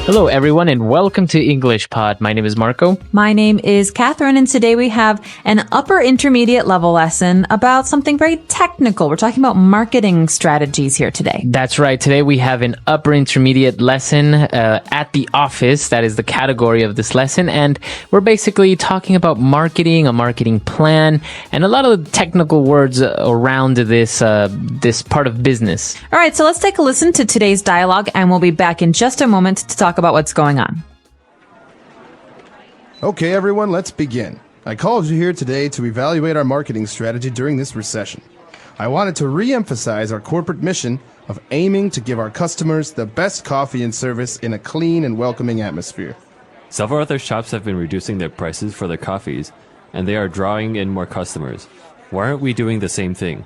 Hello, everyone, and welcome to English Pod. My name is Marco. My name is Catherine, and today we have an upper intermediate level lesson about something very technical. We're talking about marketing strategies here today. That's right. Today we have an upper intermediate lesson at the office. That is the category of this lesson. And we're basically talking about marketing, a marketing plan, and a lot of technical words around this part of business. All right, so let's take a listen to today's dialogue, and we'll be back in just a moment to talk about what's going on. Okay, everyone, let's begin. I called you here today to evaluate our marketing strategy during this recession. I wanted to re-emphasize our corporate mission of aiming to give our customers the best coffee and service in a clean and welcoming atmosphere. Several other shops have been reducing their prices for their coffees, and they are drawing in more customers. Why aren't we doing the same thing?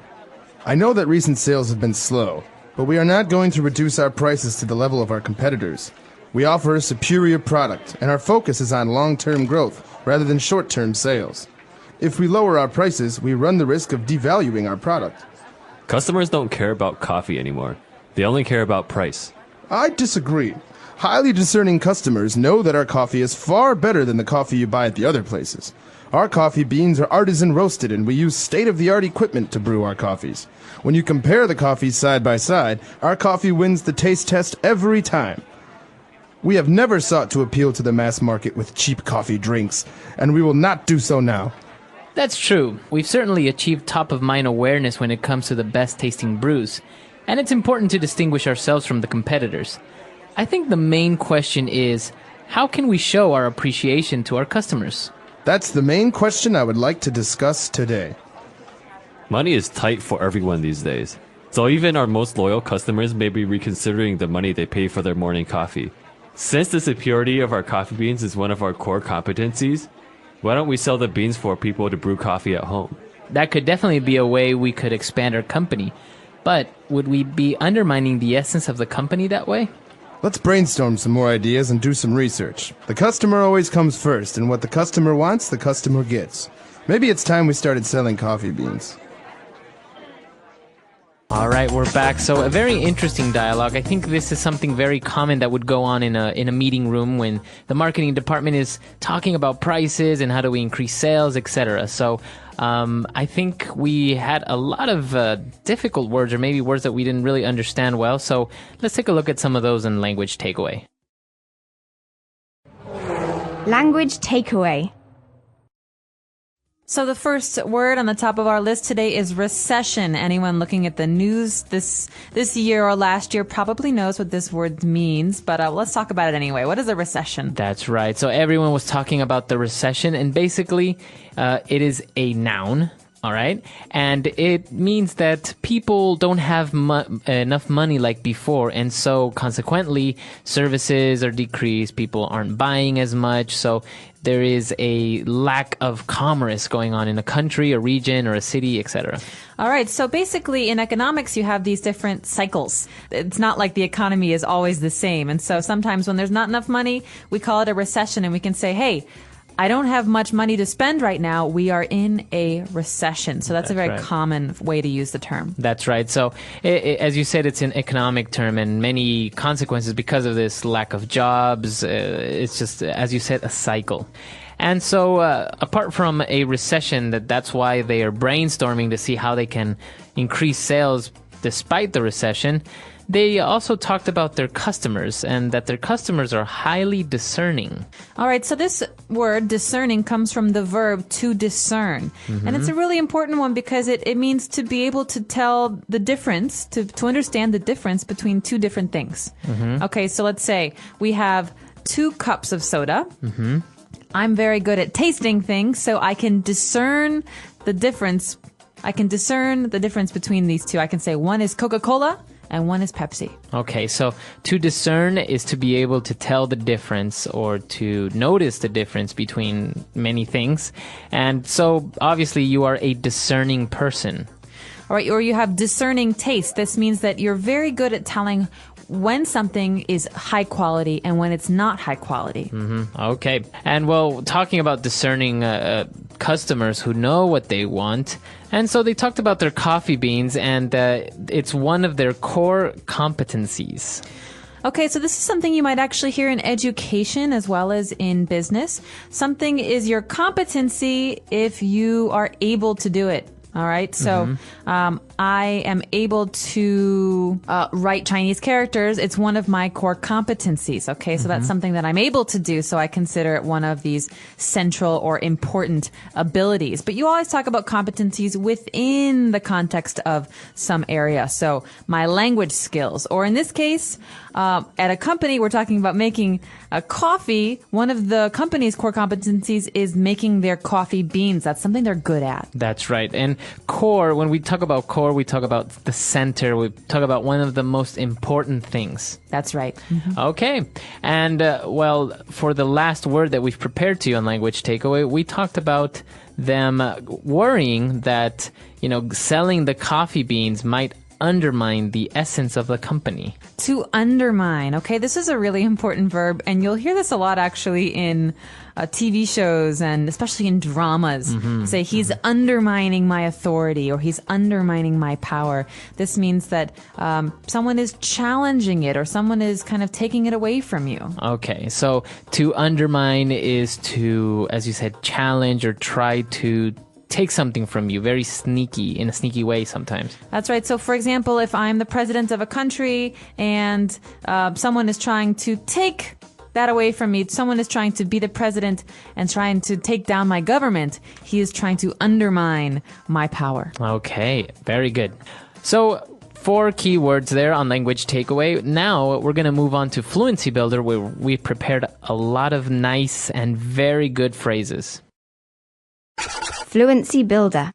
I know that recent sales have been slow, but we are not going to reduce our prices to the level of our competitors. We offer a superior product, and our focus is on long-term growth rather than short-term sales. If we lower our prices, we run the risk of devaluing our product. Customers don't care about coffee anymore. They only care about price. I disagree. Highly discerning customers know that our coffee is far better than the coffee you buy at the other places. Our coffee beans are artisan roasted, and we use state-of-the-art equipment to brew our coffees. When you compare the coffees side by side, our coffee wins the taste test every time. We have never sought to appeal to the mass market with cheap coffee drinks, and we will not do so now. That's true. We've certainly achieved top-of-mind awareness when it comes to the best-tasting brews, and it's important to distinguish ourselves from the competitors. I think the main question is, how can we show our appreciation to our customers? That's the main question I would like to discuss today. Money is tight for everyone these days, so even our most loyal customers may be reconsidering the money they pay for their morning coffee. Since the superiority of our coffee beans is one of our core competencies, why don't we sell the beans for people to brew coffee at home? That could definitely be a way we could expand our company. But would we be undermining the essence of the company that way? Let's brainstorm some more ideas and do some research. The customer always comes first, and what the customer wants, the customer gets. Maybe it's time we started selling coffee beans. All right, we're back. So a very interesting dialogue. I think this is something very common that would go on in a meeting room when the marketing department is talking about prices and how do we increase sales, etc. So I think we had a lot of difficult words, or maybe words that we didn't really understand well. So let's take a look at some of those in language takeaway. Language takeaway. So the first word on the top of our list today is recession. Anyone looking at the news this year or last year probably knows what this word means, but let's talk about it anyway. What is a recession? That's right. So everyone was talking about the recession, and basically it is a noun. All right. And it means that people don't have enough money like before. And so consequently, services are decreased. People aren't buying as much. So there is a lack of commerce going on in a country, a region, or a city, etc. All right. So basically in economics, you have these different cycles. It's not like the economy is always the same. And so sometimes when there's not enough money, we call it a recession, and we can say, hey, I don't have much money to spend right now. We are in a recession. So that's a very common way to use the term. That's right. So as you said, it's an economic term, and many consequences because of this lack of jobs. It's just, as you said, a cycle. And so apart from a recession, that's why they are brainstorming to see how they can increase sales despite the recession. They also talked about their customers and that their customers are highly discerning. All right, so this word, discerning, comes from the verb to discern. And it's a really important one because it means to be able to tell the difference, to understand the difference between two different things. Okay, so let's say we have 2 cups of soda. I'm very good at tasting things, so I can discern the difference. I can discern the difference between these two. I can say one is Coca-Cola and one is Pepsi. Okay, so to discern is to be able to tell the difference or to notice the difference between many things. And so obviously you are a discerning person. All right, or you have discerning taste. This means that you're very good at telling when something is high quality and when it's not high quality. Okay. And well, talking about discerning customers who know what they want. And so they talked about their coffee beans, and it's one of their core competencies. Okay, so this is something you might actually hear in education as well as in business. Something is your competency if you are able to do it. All right. So I am able to write Chinese characters. It's one of my core competencies. Okay. So that's something that I'm able to do. So I consider it one of these central or important abilities. But you always talk about competencies within the context of some area. So my language skills, or in this case, at a company, we're talking about making a coffee. One of the company's core competencies is making their coffee beans. That's something they're good at. That's right. And core, when we talk about core, we talk about the center. We talk about one of the most important things. That's right. Okay. And, well, for the last word that we've prepared to you on Language Takeaway, we talked about them worrying that, selling the coffee beans might undermine the essence of the company. To undermine. Okay, this is a really important verb, and you'll hear this a lot actually in TV shows and especially in dramas. Say he's undermining my authority, or he's undermining my power. This means that someone is challenging it, or someone is kind of taking it away from you. Okay, so to undermine is to, as you said, challenge or try to take something from you, very sneaky, in a sneaky way sometimes. That's right. So, for example, if I'm the president of a country and someone is trying to take that away from me, someone is trying to be the president and trying to take down my government, he is trying to undermine my power. Okay, very good. So, 4 keywords there on Language Takeaway. Now we're going to move on to Fluency Builder, where we prepared a lot of nice and very good phrases. Fluency Builder.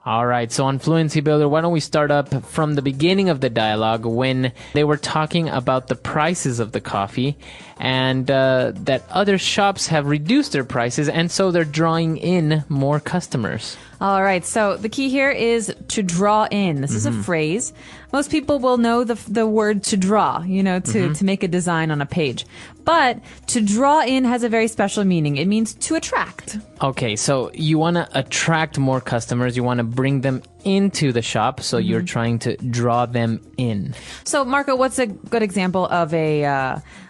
All right, so on Fluency Builder, why don't we start up from the beginning of the dialogue when they were talking about the prices of the coffee and that other shops have reduced their prices, and so they're drawing in more customers. All right, so the key here is to draw in. This is a phrase. Most people will know the word to draw, to make a design on a page. But to draw in has a very special meaning. It means to attract. Okay, so you want to attract more customers. You want to bring them into the shop, so you're trying to draw them in. So, Marco, what's a good example of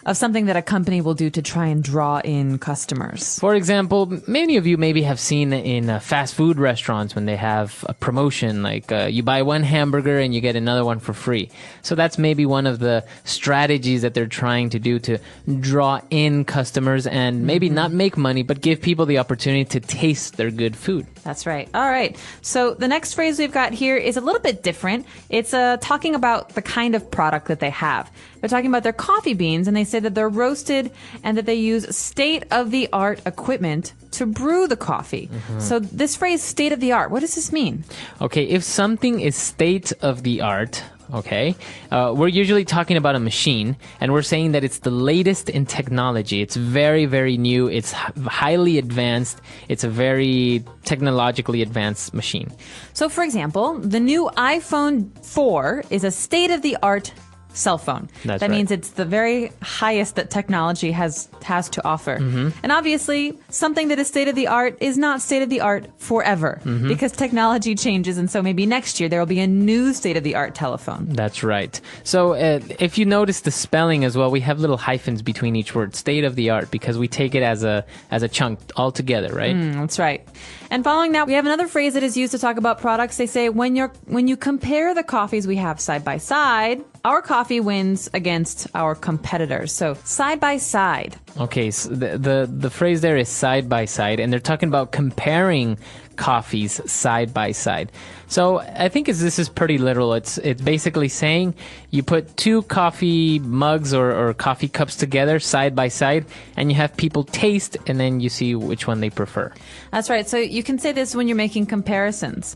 of something that a company will do to try and draw in customers? For example, many of you maybe have seen in fast food restaurants when they have a promotion, like you buy one hamburger and you get another one for free. So that's maybe one of the strategies that they're trying to do to draw in customers and maybe not make money, but give people the opportunity to taste their good food. That's right. All right. So the next phrase we've got here is a little bit different. It's talking about the kind of product that they have. They're talking about their coffee beans, and they say that they're roasted and that they use state-of-the-art equipment to brew the coffee. So this phrase, state-of-the-art, what does this mean? Okay, if something is state-of-the-art, okay, we're usually talking about a machine, and we're saying that it's the latest in technology. It's very, very new. It's highly advanced. It's a very technologically advanced machine. So, for example, the new iPhone 4 is a state-of-the-art cell phone. That means it's the very highest that technology has to offer. And obviously, something that is state-of-the-art is not state-of-the-art forever because technology changes, and so maybe next year there will be a new state-of-the-art telephone. That's right. So if you notice the spelling as well, we have little hyphens between each word, state-of-the-art, because we take it as a chunk all together, right? That's right. And following that, we have another phrase that is used to talk about products. They say when you compare the coffees we have side by side, our coffee wins against our competitors. So side by side. Okay, so the phrase there is side by side, and they're talking about comparing coffees side by side. So I think this is pretty literal. It's basically saying you put 2 coffee mugs or coffee cups together side by side, and you have people taste, and then you see which one they prefer. That's right. So you can say this when you're making comparisons.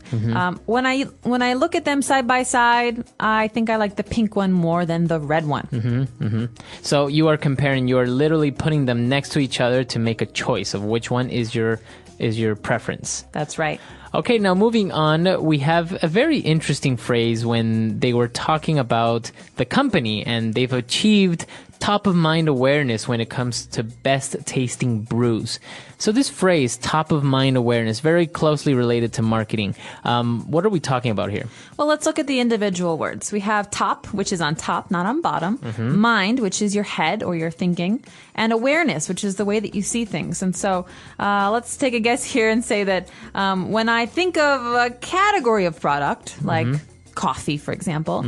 When I look at them side by side, I think I like the pink one more than the red one. So you are comparing. You are literally putting them next to each other to make a choice of which one is your preference. That's right. Okay, now moving on, we have a very interesting phrase when they were talking about the company and they've achieved top of mind awareness when it comes to best tasting brews. So this phrase, top of mind awareness, very closely related to marketing. What are we talking about here? Well, let's look at the individual words. We have top, which is on top, not on bottom. Mind, which is your head or your thinking. And awareness, which is the way that you see things. And so let's take a guess here and say that when I think of a category of product, like coffee, for example,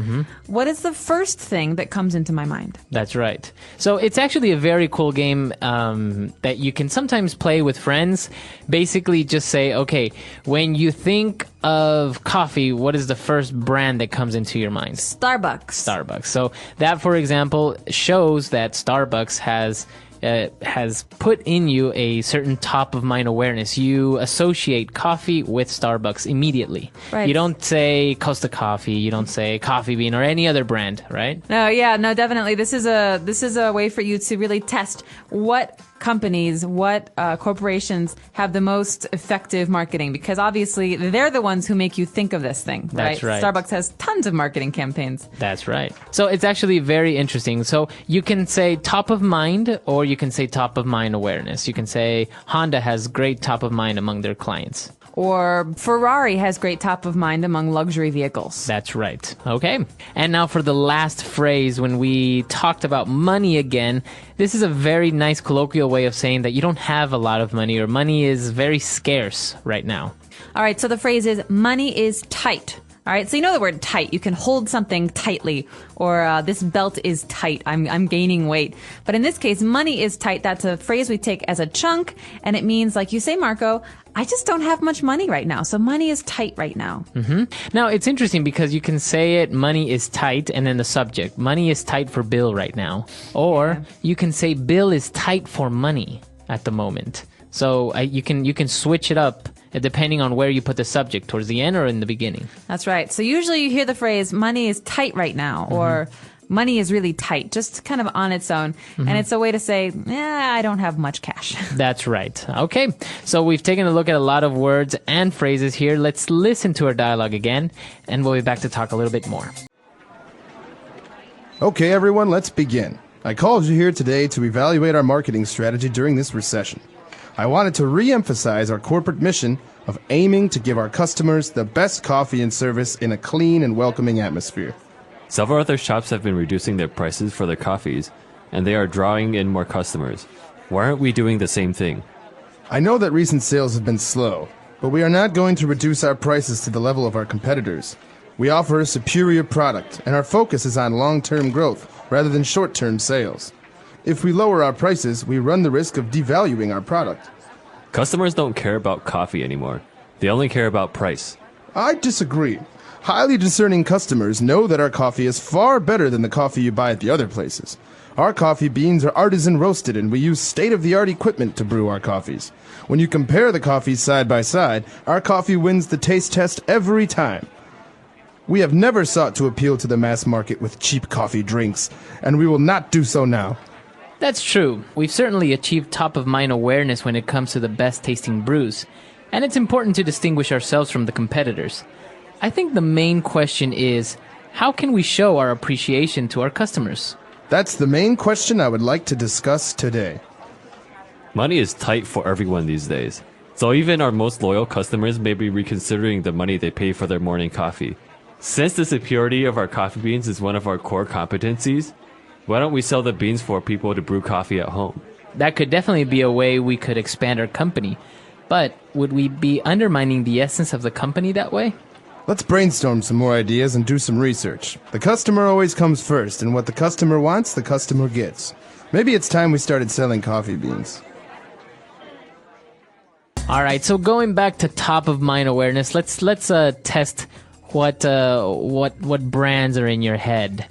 what is the first thing that comes into my mind? That's right. So it's actually a very cool game that you can sometimes play with friends. Basically just say, okay, when you think of coffee, what is the first brand that comes into your mind? Starbucks. So that, for example, shows that Starbucks has put in you a certain top of mind awareness. You associate coffee with Starbucks immediately. Right. You don't say Costa Coffee, you don't say Coffee Bean or any other brand, right? No, definitely. This is a way for you to really test what companies, what corporations have the most effective marketing, because obviously they're the ones who make you think of this thing, right? That's right. Starbucks has tons of marketing campaigns. That's right. So it's actually very interesting. So you can say top of mind, or you can say top of mind awareness. You can say Honda has great top of mind among their clients. Or Ferrari has great top of mind among luxury vehicles. That's right. Okay. And now for the last phrase, when we talked about money again, this is a very nice colloquial way of saying that you don't have a lot of money, or money is very scarce right now. All right, so the phrase is money is tight. All right, so you know the word tight. You can hold something tightly, or this belt is tight. I'm gaining weight. But in this case, money is tight. That's a phrase we take as a chunk, and it means, like you say, Marco, I just don't have much money right now. So money is tight right now. Now, it's interesting because you can say it, money is tight, and then the subject. Money is tight for Bill right now. Or you can say Bill is tight for money at the moment. So you can switch it up depending on where you put the subject, towards the end or in the beginning. That's right. So usually you hear the phrase, money is tight right now, or money is really tight, just kind of on its own. And it's a way to say, I don't have much cash. That's right. Okay, so we've taken a look at a lot of words and phrases here. Let's listen to our dialogue again, and we'll be back to talk a little bit more. Okay, everyone, let's begin. I called you here today to evaluate our marketing strategy during this recession. I wanted to re-emphasize our corporate mission of aiming to give our customers the best coffee and service in a clean and welcoming atmosphere. Several other shops have been reducing their prices for their coffees, and they are drawing in more customers. Why aren't we doing the same thing? I know that recent sales have been slow, but we are not going to reduce our prices to the level of our competitors. We offer a superior product, and our focus is on long-term growth rather than short-term sales. If we lower our prices, we run the risk of devaluing our product. Customers don't care about coffee anymore. They only care about price. I disagree. Highly discerning customers know that our coffee is far better than the coffee you buy at the other places. Our coffee beans are artisan roasted, and we use state-of-the-art equipment to brew our coffees. When you compare the coffees side by side, our coffee wins the taste test every time. We have never sought to appeal to the mass market with cheap coffee drinks, and we will not do so now. That's true. We've certainly achieved top-of-mind awareness when it comes to the best-tasting brews, and it's important to distinguish ourselves from the competitors. I think the main question is, how can we show our appreciation to our customers? That's the main question I would like to discuss today. Money is tight for everyone these days. So even our most loyal customers may be reconsidering the money they pay for their morning coffee. Since the superiority of our coffee beans is one of our core competencies, why don't we sell the beans for people to brew coffee at home? That could definitely be a way we could expand our company. But would we be undermining the essence of the company that way? Let's brainstorm some more ideas and do some research. The customer always comes first, and what the customer wants, the customer gets. Maybe it's time we started selling coffee beans. All right, so going back to top-of-mind awareness, let's test what brands are in your head.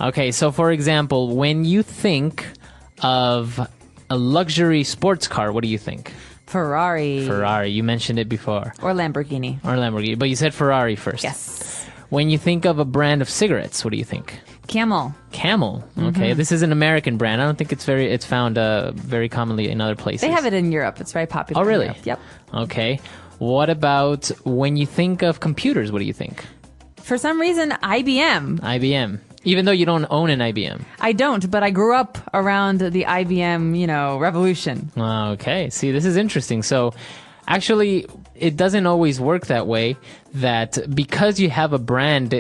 Okay, so for example, when you think of a luxury sports car, what do you think? Ferrari. You mentioned it before. Or Lamborghini. But you said Ferrari first. Yes. When you think of a brand of cigarettes, what do you think? Camel. Okay, this is an American brand. I don't think it's found very commonly in other places. They have it in Europe. It's very popular. Oh, really? In Europe. Yep. Okay. What about when you think of computers, what do you think? For some reason, IBM. Even though you don't own an IBM. I don't, but I grew up around the IBM, revolution. Okay. See, this is interesting. So actually, it doesn't always work that way, that because you have a brand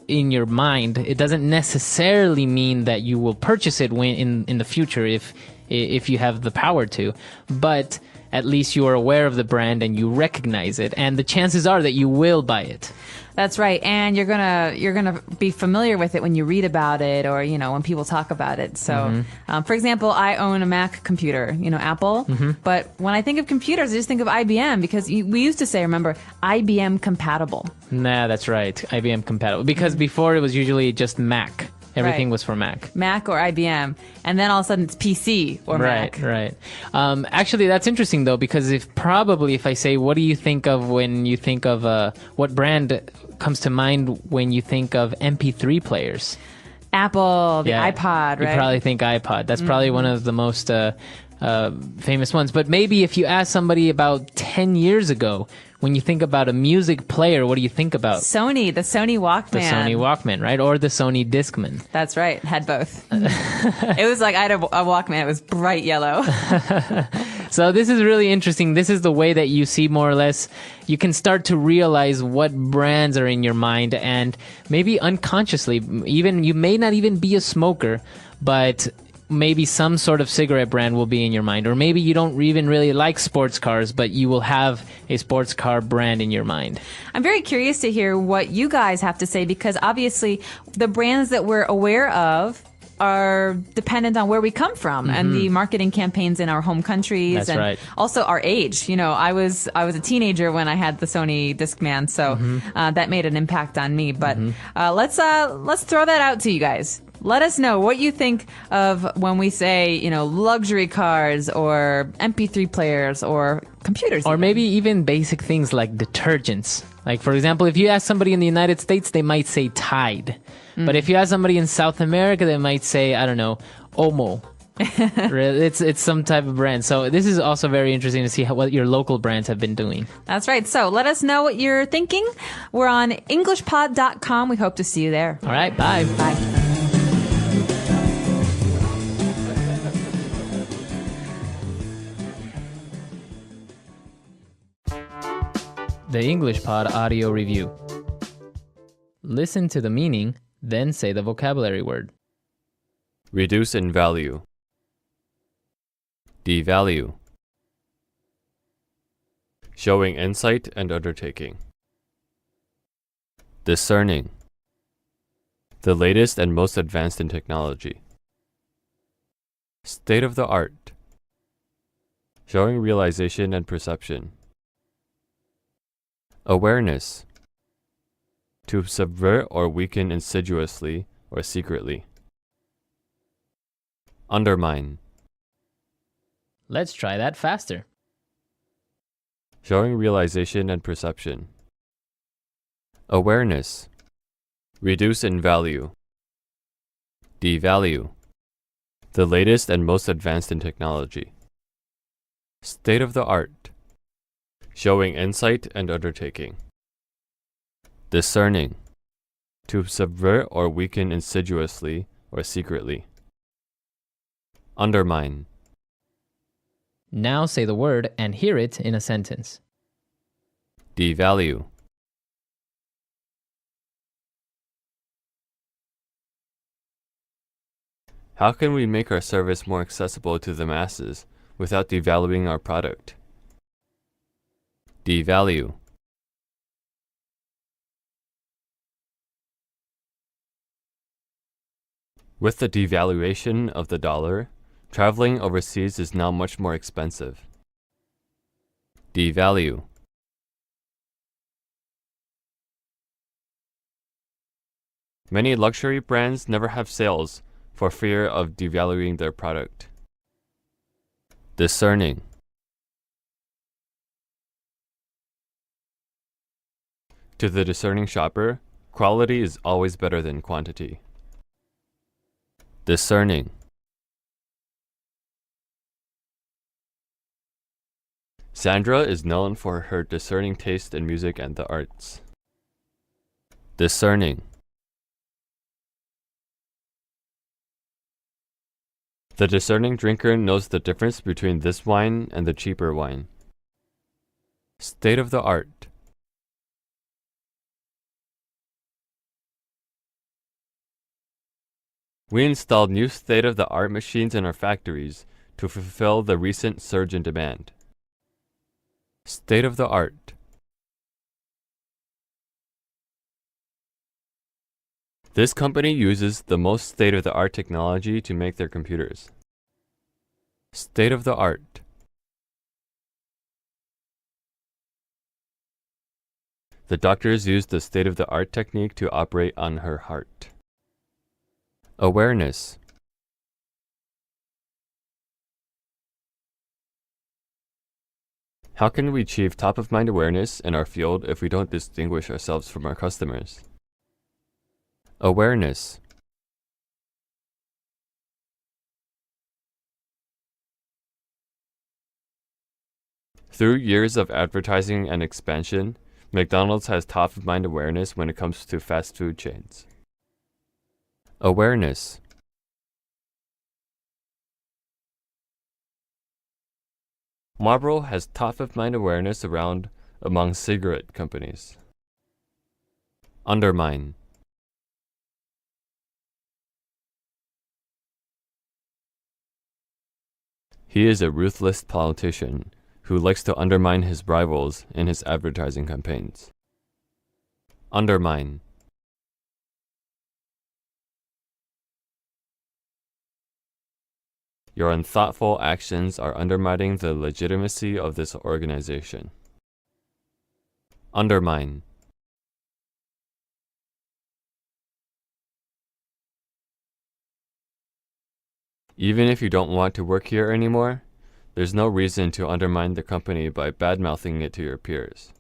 in your mind, it doesn't necessarily mean that you will purchase it when in the future if you have the power to. But at least you are aware of the brand and you recognize it, and the chances are that you will buy it. That's right, and you're gonna be familiar with it when you read about it, or when people talk about it. So, for example, I own a Mac computer, Apple. But when I think of computers, I just think of IBM because we used to say, remember, IBM compatible. Nah, that's right, IBM compatible. Because before it was usually just Mac. Everything was for Mac. Mac or IBM. And then all of a sudden it's PC or Mac. Right. Actually, that's interesting, though, because if I say, what do you think of when you think of, what brand comes to mind when you think of MP3 players? Apple, the iPod, right? You probably think iPod. That's probably one of the most famous ones. But maybe if you ask somebody about 10 years ago, when you think about a music player, what do you think about? The Sony Walkman. The Sony Walkman, right? Or the Sony Discman. That's right. Had both. It was like I had a Walkman. It was bright yellow. So this is really interesting. This is the way that you see more or less. You can start to realize what brands are in your mind, and maybe unconsciously, even you may not even be a smoker, but maybe some sort of cigarette brand will be in your mind, or maybe you don't even really like sports cars, but you will have a sports car brand in your mind. I'm very curious to hear what you guys have to say, because obviously the brands that we're aware of are dependent on where we come from and the marketing campaigns in our home countries. That's and right. Also our age. I was a teenager when I had the Sony Discman, so that made an impact on me. But let's throw that out to you guys. Let us know what you think of when we say, luxury cars or MP3 players or computers. Or maybe even basic things like detergents. Like, for example, if you ask somebody in the United States, they might say Tide. But if you ask somebody in South America, they might say, I don't know, Omo. It's some type of brand. So this is also very interesting to see what your local brands have been doing. That's right. So let us know what you're thinking. We're on EnglishPod.com. We hope to see you there. All right. Bye. Bye. The English Pod Audio Review. Listen to the meaning, then say the vocabulary word. Reduce in value. Devalue. Showing insight and undertaking. Discerning. The latest and most advanced in technology. State of the art. Showing realization and perception. Awareness. To subvert or weaken insidiously or secretly. Undermine. Let's try that faster. Showing realization and perception. Awareness. Reduce in value. Devalue. The latest and most advanced in technology. State of the art. Showing insight and undertaking. Discerning. To subvert or weaken insidiously or secretly. Undermine. Now say the word and hear it in a sentence. Devalue. How can we make our service more accessible to the masses without devaluing our product? Devalue. With the devaluation of the dollar, traveling overseas is now much more expensive. Devalue. Many luxury brands never have sales for fear of devaluing their product. Discerning. To the discerning shopper, quality is always better than quantity. Discerning. Sandra is known for her discerning taste in music and the arts. Discerning. The discerning drinker knows the difference between this wine and the cheaper wine. State of the art. We installed new state-of-the-art machines in our factories to fulfill the recent surge in demand. State of the art. This company uses the most state-of-the-art technology to make their computers. State of the art. The doctors use the state-of-the-art technique to operate on her heart. Awareness. How can we achieve top-of-mind awareness in our field if we don't distinguish ourselves from our customers? Awareness. Through years of advertising and expansion, McDonald's has top-of-mind awareness when it comes to fast food chains. Awareness. Marlboro has top-of-mind awareness around among cigarette companies. Undermine. He is a ruthless politician who likes to undermine his rivals in his advertising campaigns. Undermine. Your unthoughtful actions are undermining the legitimacy of this organization. Undermine. Even if you don't want to work here anymore, there's no reason to undermine the company by bad-mouthing it to your peers.